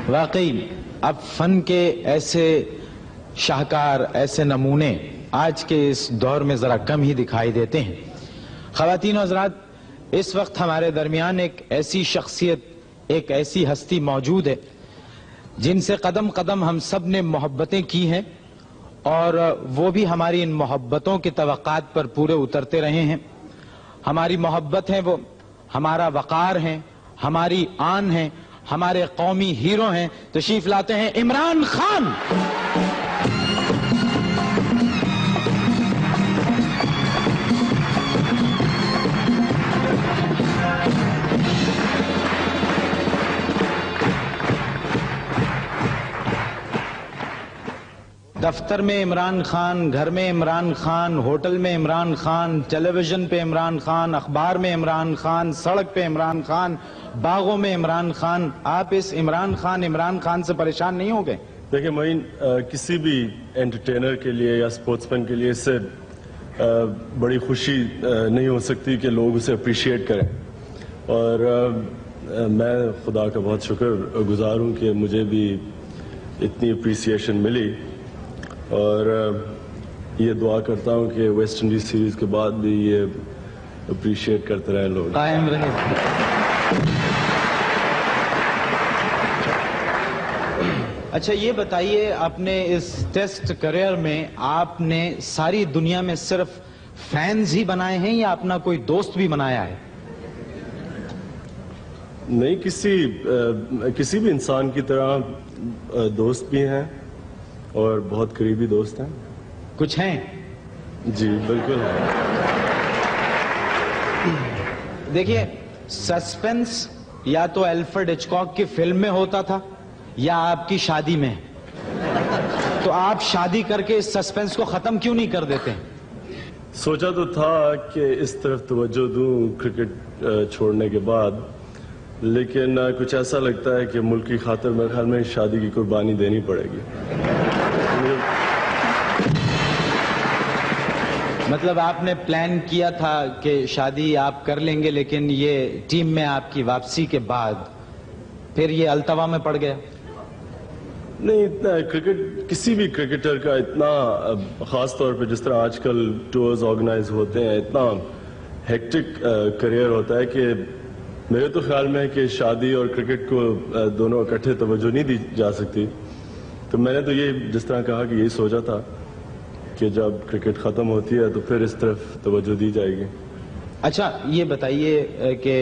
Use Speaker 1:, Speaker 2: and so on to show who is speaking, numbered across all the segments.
Speaker 1: واقعی اب فن کے ایسے شاہکار، ایسے نمونے آج کے اس دور میں ذرا کم ہی دکھائی دیتے ہیں۔ خواتین و حضرات، اس وقت ہمارے درمیان ایک ایسی شخصیت، ایک ایسی ہستی موجود ہے جن سے قدم قدم ہم سب نے محبتیں کی ہیں، اور وہ بھی ہماری ان محبتوں کی توقعات پر پورے اترتے رہے ہیں۔ ہماری محبت ہے، وہ ہمارا وقار ہیں، ہماری آن ہیں، ہمارے قومی ہیرو ہیں۔ تشریف لاتے ہیں عمران خان۔ دفتر میں عمران خان، گھر میں عمران خان، ہوٹل میں عمران خان، ٹیلی ویژن پہ عمران خان، اخبار میں عمران خان، سڑک پہ عمران خان، باغوں میں عمران خان۔ آپ اس عمران خان سے پریشان نہیں ہو گئے؟
Speaker 2: دیکھیں معین، کسی بھی انٹرٹینر کے لیے یا سپورٹس مین کے لیے اس سے بڑی خوشی نہیں ہو سکتی کہ لوگ اسے اپریشیٹ کریں، اور میں خدا کا بہت شکر گزار ہوں کہ مجھے بھی اتنی اپریسیشن ملی، اور یہ دعا کرتا ہوں کہ ویسٹ انڈیز سیریز کے بعد بھی یہ اپریشیٹ کرتے رہیں لوگ،
Speaker 1: قائم رہے۔ اچھا یہ بتائیے، اپنے اس ٹیسٹ کریئر میں آپ نے ساری دنیا میں صرف فینز ہی بنائے ہیں یا اپنا کوئی دوست بھی بنایا ہے؟
Speaker 2: نہیں، کسی بھی انسان کی طرح دوست بھی ہیں اور بہت قریبی دوست ہیں۔
Speaker 1: کچھ ہیں؟
Speaker 2: جی بالکل ہے۔
Speaker 1: دیکھیے، سسپنس یا تو الفریڈ ہچکاک کی فلم میں ہوتا تھا یا آپ کی شادی میں، تو آپ شادی کر کے اس سسپنس کو ختم کیوں نہیں کر دیتے؟
Speaker 2: سوچا تو تھا کہ اس طرف توجہ دوں کرکٹ چھوڑنے کے بعد، لیکن کچھ ایسا لگتا ہے کہ ملک کی خاطر میرے خیال میں شادی کی قربانی دینی پڑے گی۔
Speaker 1: مطلب آپ نے پلان کیا تھا کہ شادی آپ کر لیں گے، لیکن یہ ٹیم میں آپ کی واپسی کے بعد پھر یہ التوا میں پڑ گیا؟
Speaker 2: نہیں، اتنا کرکٹ، کسی بھی کرکٹر کا اتنا، خاص طور پہ جس طرح آج کل ٹورز آرگنائز ہوتے ہیں، اتنا ہیکٹک کریئر ہوتا ہے کہ میرے تو خیال میں ہے کہ شادی اور کرکٹ کو دونوں اکٹھے توجہ نہیں دی جا سکتی۔ تو میں نے تو یہ جس طرح کہا کہ یہی سوچا تھا کہ جب کرکٹ ختم ہوتی ہے تو پھر اس طرف توجہ دی جائے گی۔
Speaker 1: اچھا یہ بتائیے کہ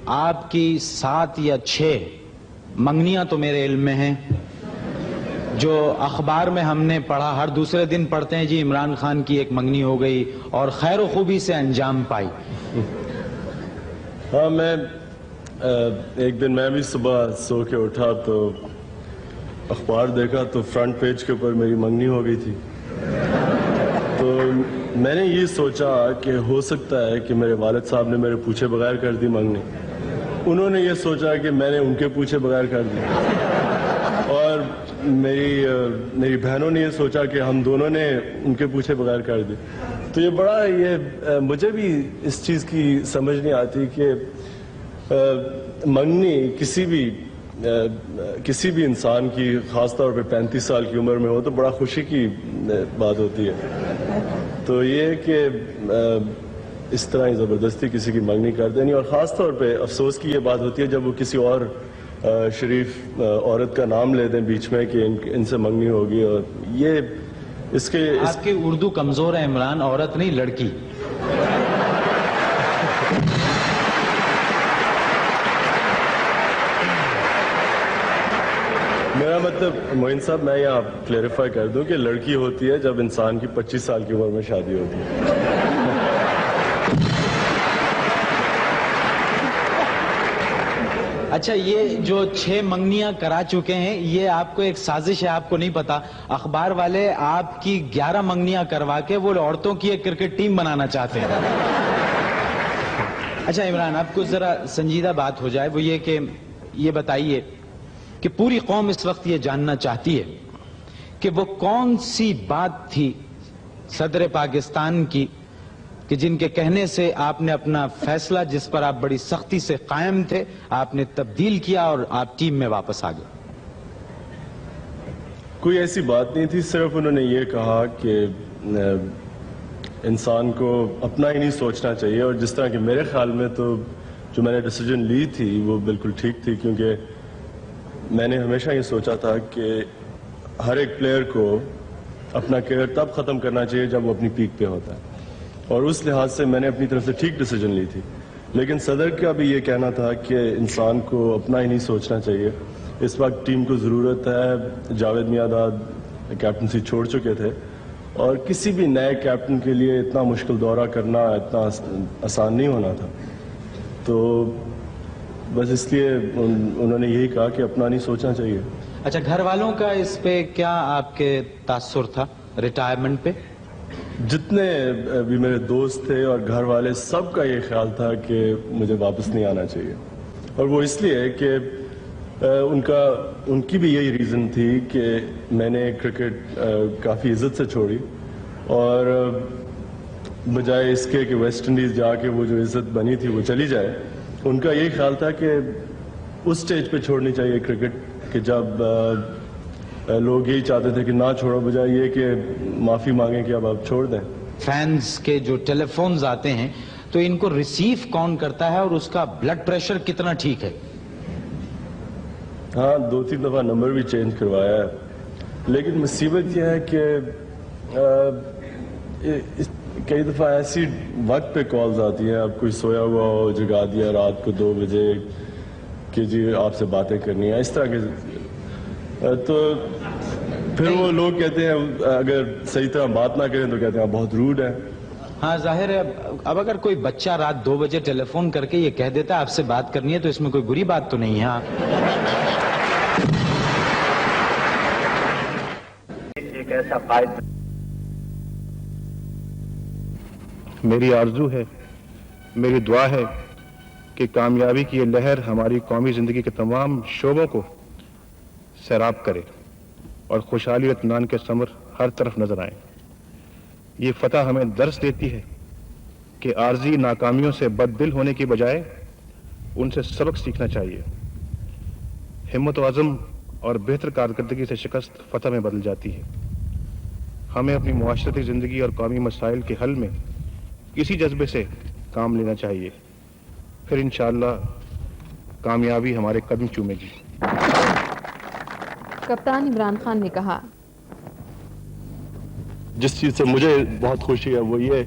Speaker 1: آپ کی 7 یا 6 منگنیاں تو میرے علم میں ہیں، جو اخبار میں ہم نے پڑھا، ہر دوسرے دن پڑھتے ہیں جی عمران خان کی ایک منگنی ہو گئی اور خیر و خوبی سے انجام پائی۔
Speaker 2: ہاں، میں ایک دن میں بھی صبح سو کے اٹھا تو اخبار دیکھا تو فرنٹ پیج کے اوپر میری منگنی ہو گئی تھی۔ تو میں نے یہ سوچا کہ ہو سکتا ہے کہ میرے والد صاحب نے میرے پوچھے بغیر کر دی منگنی، انہوں نے یہ سوچا کہ میں نے ان کے پوچھے بغیر کر دی، اور میری بہنوں نے یہ سوچا کہ ہم دونوں نے ان کے پوچھے بغیر کر دی۔ تو یہ بڑا، یہ مجھے بھی اس چیز کی سمجھ نہیں آتی کہ منگنی کسی بھی انسان کی، خاص طور پہ 35 سال کی عمر میں ہو تو بڑا خوشی کی بات ہوتی ہے۔ تو یہ کہ اس طرح ہی زبردستی کسی کی منگنی کر دینی، اور خاص طور پہ افسوس کی یہ بات ہوتی ہے جب وہ کسی اور شریف عورت کا نام لے دیں بیچ میں کہ ان سے منگنی ہوگی، اور یہ اس کے
Speaker 1: آپ کی اردو کمزور ہے عمران، عورت نہیں لڑکی۔
Speaker 2: میرا مطلب معین صاحب، میں یہاں کلیریفائی کر دوں کہ لڑکی ہوتی ہے جب انسان کی 25 سال کی عمر میں شادی ہوتی ہے۔
Speaker 1: اچھا یہ جو 6 منگنیاں کرا چکے ہیں، یہ آپ کو ایک سازش ہے، آپ کو نہیں پتا، اخبار والے آپ کی 11 منگنیاں کروا کے وہ عورتوں کی ایک کرکٹ ٹیم بنانا چاہتے ہیں۔ اچھا عمران، آپ کو ذرا سنجیدہ بات ہو جائے، وہ یہ کہ یہ بتائیے کہ پوری قوم اس وقت یہ جاننا چاہتی ہے کہ وہ کون سی بات تھی صدر پاکستان کی کہ جن کے کہنے سے آپ نے اپنا فیصلہ جس پر آپ بڑی سختی سے قائم تھے آپ نے تبدیل کیا اور آپ ٹیم میں واپس آ گئے؟
Speaker 2: کوئی ایسی بات نہیں تھی، صرف انہوں نے یہ کہا کہ انسان کو اپنا ہی نہیں سوچنا چاہیے، اور جس طرح کہ میرے خیال میں تو جو میں نے ڈیسیجن لی تھی وہ بالکل ٹھیک تھی، کیونکہ میں نے ہمیشہ یہ سوچا تھا کہ ہر ایک پلیئر کو اپنا کیریئر تب ختم کرنا چاہیے جب وہ اپنی پیک پہ ہوتا ہے، اور اس لحاظ سے میں نے اپنی طرف سے ٹھیک ڈیسیجن لی تھی۔ لیکن صدر کا بھی یہ کہنا تھا کہ انسان کو اپنا ہی نہیں سوچنا چاہیے۔ اس وقت ٹیم کو ضرورت ہے، جاوید میاں کیپٹنسی چھوڑ چکے تھے، اور کسی بھی نئے کیپٹن کے لیے اتنا مشکل دورہ کرنا اتنا آسان نہیں ہونا تھا، تو بس اس لیے انہوں نے یہی کہا کہ اپنا نہیں سوچنا چاہیے۔
Speaker 1: اچھا، گھر والوں کا اس پہ کیا آپ کے تاثر تھا ریٹائرمنٹ پہ؟
Speaker 2: جتنے بھی میرے دوست تھے اور گھر والے، سب کا یہ خیال تھا کہ مجھے واپس نہیں آنا چاہیے، اور وہ اس لیے کہ ان کی بھی یہی ریزن تھی کہ میں نے کرکٹ کافی عزت سے چھوڑی، اور بجائے اس کے کہ ویسٹ انڈیز جا کے وہ جو عزت بنی تھی وہ چلی جائے، ان کا یہی خیال تھا کہ اس سٹیج پہ چھوڑنی چاہیے کرکٹ کہ جب لوگ یہی چاہتے تھے کہ نہ چھوڑو، بجائے یہ کہ معافی مانگیں کہ اب آپ چھوڑ دیں۔
Speaker 1: فینز کے جو ٹیلی فونز آتے ہیں تو ان کو ریسیو کون کرتا ہے اور اس کا بلڈ پریشر کتنا ٹھیک ہے؟
Speaker 2: ہاں، 2-3 دفعہ نمبر بھی چینج کروایا ہے، لیکن مصیبت یہ ہے کہ کئی دفعہ ایسی وقت پہ کالز آتی ہیں، اب کوئی سویا ہوا ہو، جگا دیا رات کو 2 بجے کہ جی آپ سے باتیں کرنی ہیں، اس طرح کے، تو پھر وہ لوگ کہتے ہیں اگر صحیح طرح بات نہ کریں تو کہتے ہیں آپ بہت روڈ ہیں۔
Speaker 1: ہاں ظاہر ہے، اب اگر کوئی بچہ رات 2 بجے ٹیلی فون کر کے یہ کہہ دیتا ہے آپ سے بات کرنی ہے تو اس میں کوئی بری بات تو نہیں ہے۔
Speaker 3: ایک ایسا قائد
Speaker 4: میری آرزو ہے، میری دعا ہے کہ کامیابی کی یہ لہر ہماری قومی زندگی کے تمام شعبوں کو سیراب کرے اور خوشحالی اور اطمینان کے ثمر ہر طرف نظر آئیں۔ یہ فتح ہمیں درس دیتی ہے کہ عارضی ناکامیوں سے بد دل ہونے کی بجائے ان سے سبق سیکھنا چاہیے۔ ہمت و عزم اور بہتر کارکردگی سے شکست فتح میں بدل جاتی ہے۔ ہمیں اپنی معاشرتی زندگی اور قومی مسائل کے حل میں اسی جذبے سے کام لینا چاہیے، پھر انشاءاللہ کامیابی ہمارے قدم چومے گی۔
Speaker 5: کپتان عمران خان نے کہا،
Speaker 2: جس چیز سے مجھے بہت خوشی ہے وہ یہ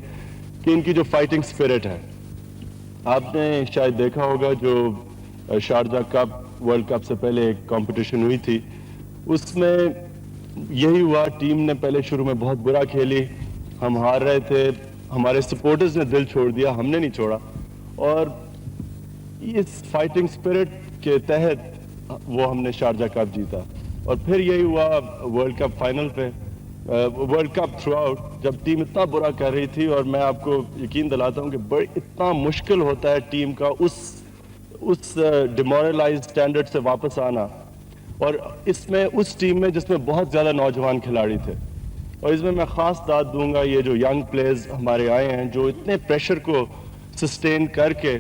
Speaker 2: کہ ان کی جو فائٹنگ سپرٹ ہے، آپ نے شاید دیکھا ہوگا جو شارجہ کپ ورلڈ کپ سے پہلے ایک کمپٹیشن ہوئی تھی، اس میں یہی ہوا، ٹیم نے پہلے شروع میں بہت برا کھیلی، ہم ہار رہے تھے، ہمارے سپورٹرز نے دل چھوڑ دیا، ہم نے نہیں چھوڑا، اور اس فائٹنگ سپرٹ کے تحت وہ ہم نے شارجہ کپ جیتا، اور پھر یہی ہوا ورلڈ کپ فائنل پہ، ورلڈ کپ تھرو آؤٹ جب ٹیم اتنا برا کر رہی تھی، اور میں آپ کو یقین دلاتا ہوں کہ اتنا مشکل ہوتا ہے ٹیم کا اس ڈیمورلائز سٹینڈرڈ سے واپس آنا، اور اس میں اس ٹیم میں جس میں بہت زیادہ نوجوان کھلاڑی تھے، اور اس میں میں خاص داد دوں گا یہ جو ینگ پلیئرز ہمارے آئے ہیں جو اتنے پریشر کو سسٹین کر کے،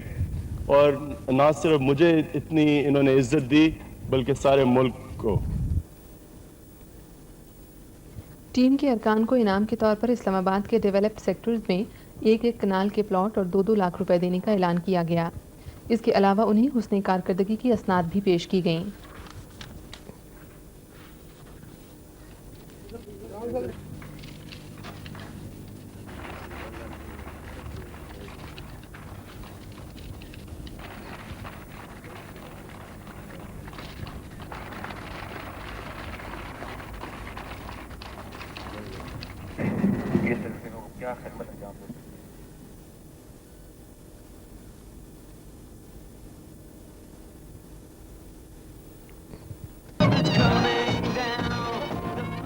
Speaker 2: اور نہ صرف مجھے اتنی انہوں نے عزت دی بلکہ سارے ملک کو۔
Speaker 5: ٹیم کے ارکان کو انعام کے طور پر اسلام آباد کے ڈیولپڈ سیکٹرز میں 1 کنال کے پلاٹ اور 2 لاکھ روپے دینے کا اعلان کیا گیا۔ اس کے علاوہ انہیں حسن کارکردگی کی اسناد بھی پیش کی گئیں۔
Speaker 3: یہ سلسلے کو کیا خدمت انجام دے۔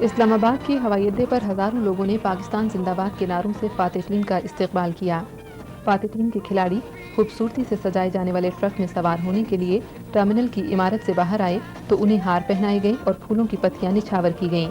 Speaker 5: اسلام آباد کے ہوائی اڈے پر ہزاروں لوگوں نے پاکستان زندہ باد کے نعروں سے فاتح ٹیم کا استقبال کیا۔ فاتح ٹیم کے کھلاڑی خوبصورتی سے سجائے جانے والے ٹرک میں سوار ہونے کے لیے ٹرمینل کی عمارت سے باہر آئے تو انہیں ہار پہنائے گئے اور پھولوں کی پتیاں نچھاور کی گئیں۔